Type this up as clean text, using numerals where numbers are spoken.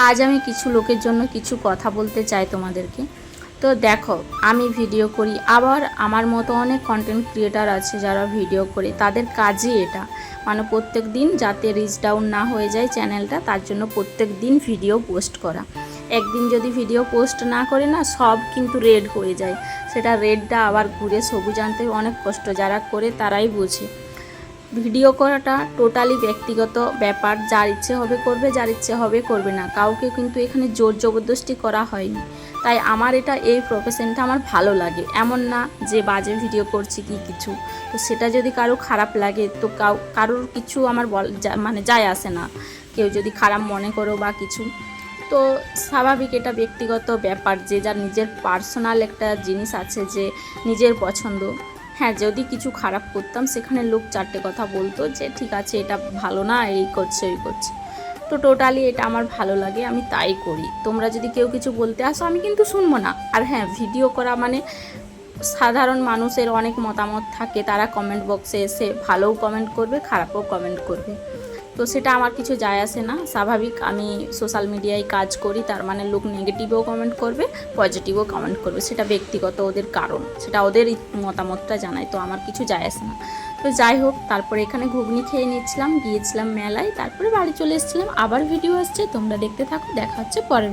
আজ আমি কিছু লোকের জন্য কিছু কথা বলতে চাই তোমাদেরকে। তো দেখো, আমি ভিডিও করি, আবার আমার মতো অনেক কন্টেন্ট ক্রিয়েটার আছে যারা ভিডিও করে, তাদের কাজই এটা, মানে প্রত্যেক দিন যাতে রিচ ডাউন না হয়ে যায় চ্যানেলটা, তার জন্য প্রত্যেক দিন ভিডিও পোস্ট করা। একদিন যদি ভিডিও পোস্ট না করে না, সব কিন্তু রেড হয়ে যায়। সেটা রেডটা আবার ঘুরে সবুজ আনতে অনেক কষ্ট, যারা করে তারাই বোঝে। ভিডিও করাটা টোটালি ব্যক্তিগত ব্যাপার, যার ইচ্ছে হবে করবে, যার ইচ্ছে হবে করবে না, কাউকে কিন্তু এখানে জোর জবরদস্তি করা হয়নি। তাই আমার এই প্রফেশনটা আমার ভালো লাগে, এমন না যে বাজে ভিডিও করছি কি কিছু। তো সেটা যদি কারো খারাপ লাগে তো কারোর কিছু আমার মানে যায় আসে না, কেউ যদি খারাপ মনে করো বা কিছু। তো স্বাভাবিক, এটা ব্যক্তিগত ব্যাপার, যে যার নিজের পার্সোনাল একটা জিনিস আছে, যে নিজের পছন্দ। হ্যাঁ, যদি কিছু খারাপ করতাম সেখানে লোক চারটে কথা বলতো যে ঠিক আছে এটা ভালো না, এই করছে ওই করছে। তো টোটালি এটা আমার ভালো লাগে, আমি তাই করি। তোমরা যদি কেউ কিছু বলতে আসো আমি কিন্তু শুনবো না। আর হ্যাঁ, ভিডিও করা মানে সাধারণ মানুষের অনেক মতামত থাকে, তারা কমেন্ট বক্সে এসে ভালোও কমেন্ট করবে, খারাপও কমেন্ট করবে। তো সেটা আমার কিছু যায় আসে না, স্বাভাবিক। আমি সোশ্যাল মিডিয়ায় কাজ করি, তার মানে লোক নেগেটিভও কমেন্ট করবে, পজিটিভও কমেন্ট করবে, সেটা ব্যক্তিগত ওদের কারণ, সেটা ওদের মতামতটা জানায়, তো আমার কিছু যায় আসে না। তো যাই হোক, তারপরে এখানে ঘুগনি খেয়ে নিচ্ছিলাম, গিয়েছিলাম মেলায়, তারপরে বাড়ি চলে এসেছিলাম। আবার ভিডিও আসছে, তোমরা দেখতে থাকো, দেখা হচ্ছে পরের